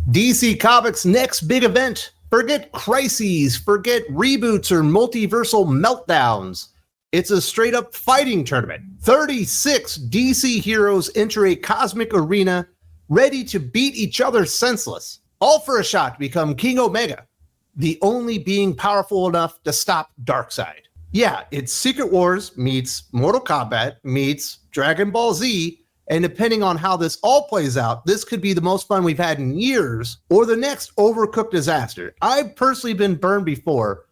DC Comics' next big event. Forget crises, forget reboots or multiversal meltdowns. It's a straight-up fighting tournament. 36 DC heroes enter a cosmic arena ready to beat each other senseless, all for a shot to become King Omega, the only being powerful enough to stop Darkseid. Yeah, it's Secret Wars meets Mortal Kombat meets Dragon Ball Z, and depending on how this all plays out, this could be the most fun we've had in years, or the next overcooked disaster. I've personally been burned before.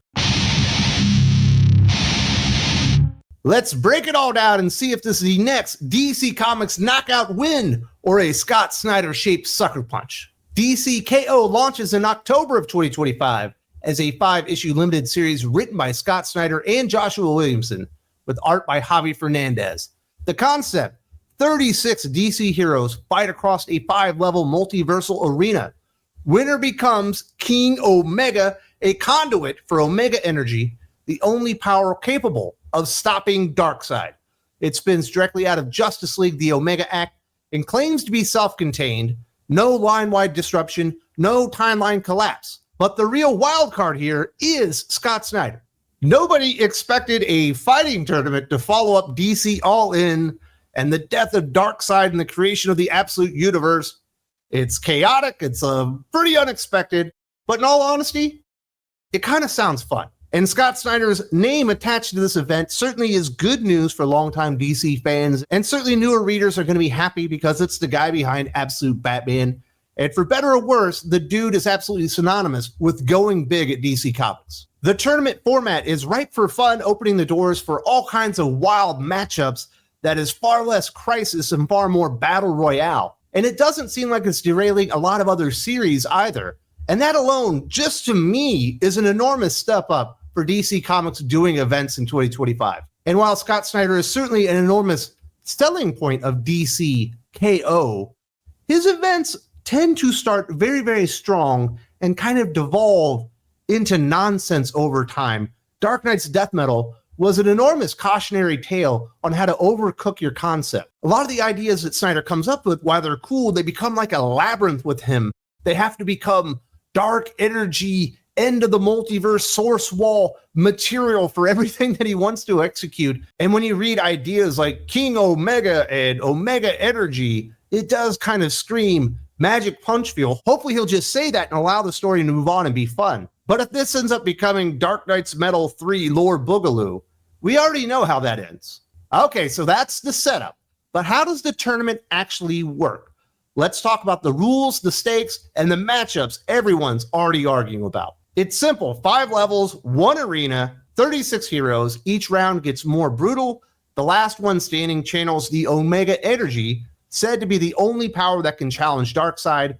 Let's break it all down and see if this is the next DC Comics knockout win or a Scott Snyder-shaped sucker punch. DC KO launches in October of 2025 as a 5-issue limited series written by Scott Snyder and Joshua Williamson, with art by Javi Fernandez. The concept: 36 DC heroes fight across a 5-level multiversal arena. Winner becomes King Omega, a conduit for Omega energy, the only power capable of stopping Darkseid. It spins directly out of Justice League The Omega Act and claims to be self-contained, no line-wide disruption, no timeline collapse. But the real wild card here is Scott Snyder. Nobody expected a fighting tournament to follow up DC All In and the death of Darkseid and the creation of the Absolute Universe. It's chaotic, it's pretty unexpected, but in all honesty, it kind of sounds fun. And Scott Snyder's name attached to this event certainly is good news for longtime DC fans, and certainly newer readers are going to be happy because it's the guy behind Absolute Batman. And for better or worse, the dude is absolutely synonymous with going big at DC Comics. The tournament format is ripe for fun, opening the doors for all kinds of wild matchups that is far less crisis and far more battle royale. And it doesn't seem like it's derailing a lot of other series either. And that alone, just to me, is an enormous step up for DC Comics doing events in 2025. And while Scott Snyder is certainly an enormous selling point of DC KO, his events tend to start very, very strong and kind of devolve into nonsense over time. Dark Knight's Death Metal was an enormous cautionary tale on how to overcook your concept. A lot of the ideas that Snyder comes up with, while they're cool, they become like a labyrinth with him. They have to become dark energy, end of the multiverse, source wall material for everything that he wants to execute. And when you read ideas like King Omega and Omega Energy, it does kind of scream Magic Punch feel. Hopefully he'll just say that and allow the story to move on and be fun. But if this ends up becoming Dark Knight's Metal 3 Lore Boogaloo, we already know how that ends. Okay, so that's the setup. But how does the tournament actually work? Let's talk about the rules, the stakes, and the matchups everyone's already arguing about. It's simple: 5 levels, 1 arena, 36 heroes. Each round gets more brutal. The last one standing channels the Omega Energy, said to be the only power that can challenge Darkseid.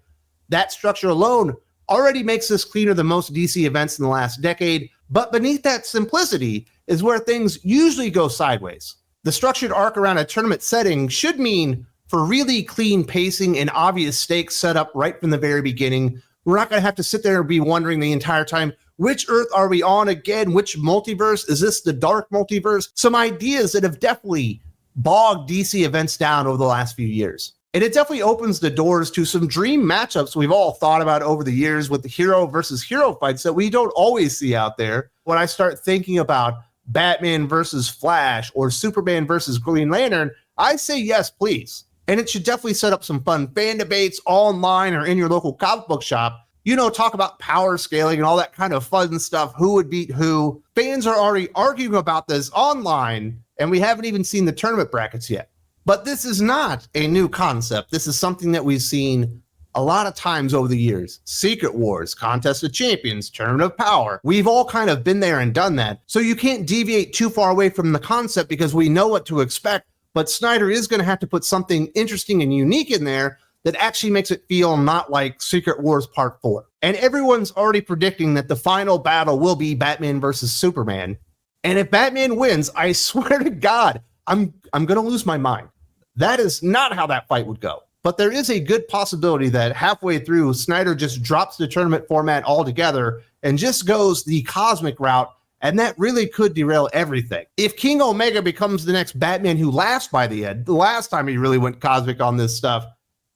That structure alone already makes this cleaner than most DC events in the last decade, but beneath that simplicity is where things usually go sideways. The structured arc around a tournament setting should mean, for really clean pacing and obvious stakes set up right from the very beginning, we're not going to have to sit there and be wondering the entire time, which Earth are we on again? Which multiverse? Is this the dark multiverse? Some ideas that have definitely bogged DC events down over the last few years. And it definitely opens the doors to some dream matchups we've all thought about over the years with the hero versus hero fights that we don't always see out there. When I start thinking about Batman versus Flash or Superman versus Green Lantern, I say yes, please. And it should definitely set up some fun fan debates online or in your local comic book shop. You know, talk about power scaling and all that kind of fun stuff. Who would beat who? Fans are already arguing about this online, and we haven't even seen the tournament brackets yet. But this is not a new concept. This is something that we've seen a lot of times over the years. Secret Wars, Contest of Champions, Tournament of Power. We've all kind of been there and done that. So you can't deviate too far away from the concept because we know what to expect. But Snyder is going to have to put something interesting and unique in there that actually makes it feel not like Secret Wars Part 4. And everyone's already predicting that the final battle will be Batman versus Superman. And if Batman wins, I swear to God, I'm going to lose my mind. That is not how that fight would go. But there is a good possibility that halfway through, Snyder just drops the tournament format altogether and just goes the cosmic route, and that really could derail everything. If King Omega becomes the next Batman who laughs by the end, the last time he really went cosmic on this stuff,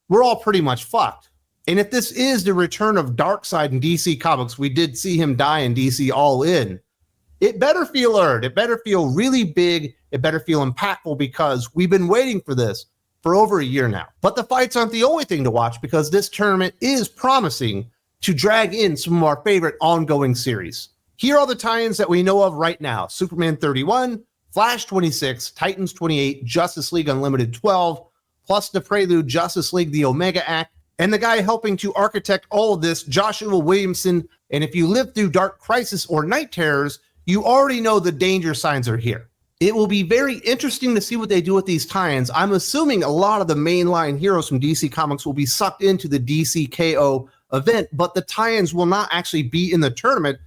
we're all pretty much fucked. And if this is the return of Darkseid in DC Comics, we did see him die in DC All In, it better feel earned. It better feel really big. It better feel impactful, because we've been waiting for this for over a year now. But the fights aren't the only thing to watch, because this tournament is promising to drag in some of our favorite ongoing series. Here are the tie-ins that we know of right now: Superman 31, Flash 26, Titans 28, Justice League Unlimited 12, plus the prelude Justice League The Omega Act, and the guy helping to architect all of this, Joshua Williamson. And if you lived through Dark Crisis or Night Terrors, you already know the danger signs are here. It will be very interesting to see what they do with these tie-ins. I'm assuming a lot of the mainline heroes from DC Comics will be sucked into the DC KO event, but the tie-ins will not actually be in the tournament.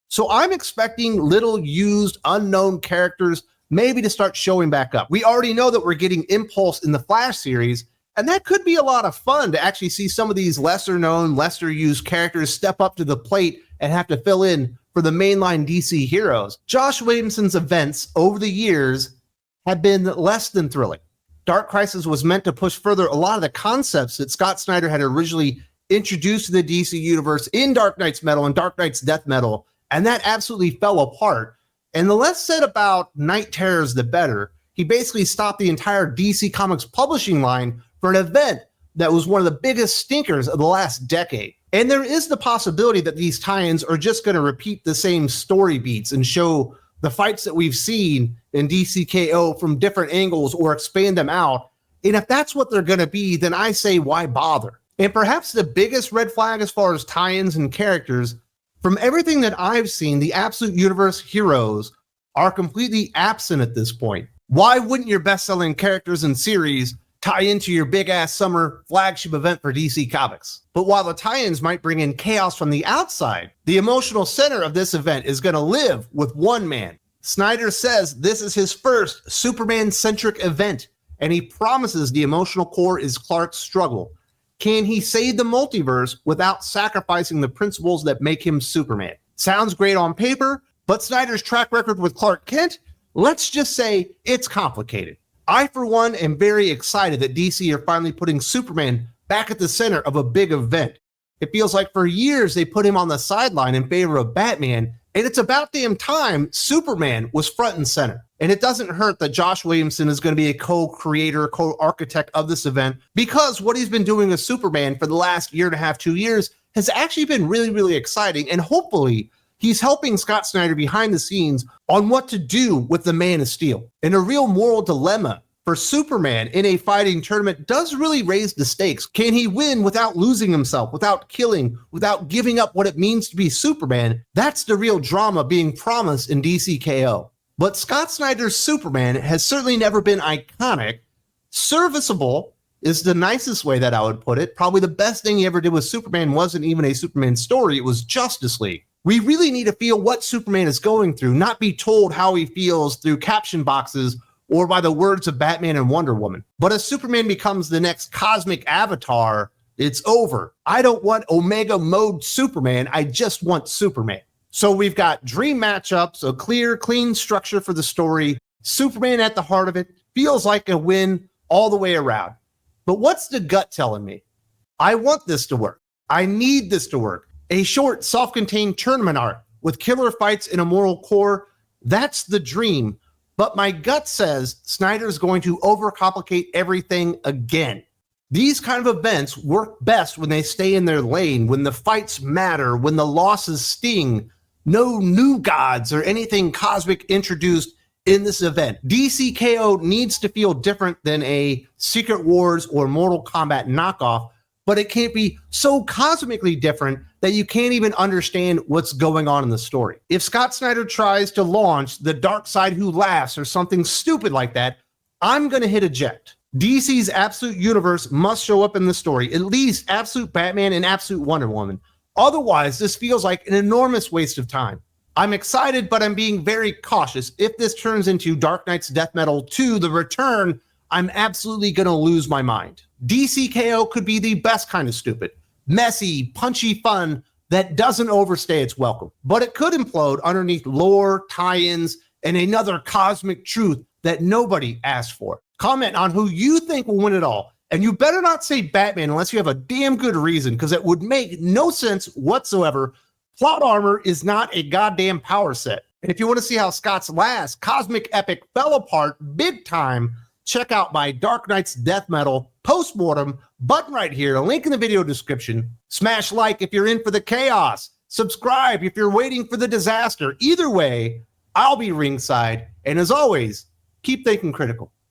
So I'm expecting little used, unknown characters maybe to start showing back up. We already know that we're getting Impulse in the Flash series, and that could be a lot of fun to actually see some of these lesser known, lesser used characters step up to the plate and have to fill in for the mainline DC heroes. Josh Williamson's events over the years have been less than thrilling. Dark Crisis was meant to push further a lot of the concepts that Scott Snyder had originally introduced to the DC universe in Dark Knight's Metal and Dark Knight's Death Metal, and that absolutely fell apart. And the less said about Night Terrors, the better. He basically stopped the entire DC Comics publishing line for an event that was one of the biggest stinkers of the last decade. And there is the possibility that these tie-ins are just going to repeat the same story beats and show the fights that we've seen in DCKO from different angles, or expand them out. And if that's what they're going to be, then I say, why bother? And perhaps the biggest red flag as far as tie-ins and characters, from everything that I've seen, the Absolute Universe heroes are completely absent at this point. Why wouldn't your best-selling characters and series tie into your big-ass summer flagship event for DC Comics? But while the tie-ins might bring in chaos from the outside, the emotional center of this event is going to live with one man. Snyder says this is his first Superman-centric event, and he promises the emotional core is Clark's struggle. Can he save the multiverse without sacrificing the principles that make him Superman? Sounds great on paper, but Snyder's track record with Clark Kent, let's just say it's complicated. I, for one, am very excited that DC are finally putting Superman back at the center of a big event. It feels like for years they put him on the sideline in favor of Batman, and it's about damn time Superman was front and center. And it doesn't hurt that Josh Williamson is going to be a co-creator, co-architect of this event, because what he's been doing with Superman for the last year and a half, 2 years, has actually been really, really exciting. And hopefully he's helping Scott Snyder behind the scenes on what to do with the Man of Steel. And a real moral dilemma for Superman in a fighting tournament does really raise the stakes. Can he win without losing himself, without killing, without giving up what it means to be Superman? That's the real drama being promised in DCKO. But Scott Snyder's Superman has certainly never been iconic. Serviceable is the nicest way that I would put it. Probably the best thing he ever did with Superman wasn't even a Superman story, it was Justice League. We really need to feel what Superman is going through, not be told how he feels through caption boxes or by the words of Batman and Wonder Woman. But as Superman becomes the next cosmic avatar, it's over. I don't want Omega mode Superman, I just want Superman. So we've got dream matchups, a clear, clean structure for the story, Superman at the heart of it, feels like a win all the way around. But what's the gut telling me? I want this to work. I need this to work. A short, self-contained tournament arc with killer fights and a moral core, that's the dream. But my gut says Snyder's going to overcomplicate everything again. These kind of events work best when they stay in their lane, when the fights matter, when the losses sting. No new gods or anything cosmic introduced in this event. DCKO needs to feel different than a Secret Wars or Mortal Kombat knockoff, but it can't be so cosmically different that you can't even understand what's going on in the story. If Scott Snyder tries to launch the Darkseid Who Laughs or something stupid like that, I'm going to hit eject. DC's Absolute Universe must show up in the story, at least Absolute Batman and Absolute Wonder Woman. Otherwise, this feels like an enormous waste of time. I'm excited, but I'm being very cautious. If this turns into Dark Knight's Death Metal 2, The Return, I'm absolutely going to lose my mind. DCKO could be the best kind of stupid. Messy, punchy fun that doesn't overstay its welcome. But it could implode underneath lore, tie-ins, and another cosmic truth that nobody asked for. Comment on who you think will win it all, And you better not say Batman unless you have a damn good reason, because it would make no sense whatsoever. Plot armor is not a goddamn power set. And if you want to see how Scott's last cosmic epic fell apart big time, check out my Dark Knight's Death Metal postmortem button right here, a link in the video description. Smash like if you're in for the chaos. Subscribe if you're waiting for the disaster. Either way, I'll be ringside. And as always, keep thinking critical.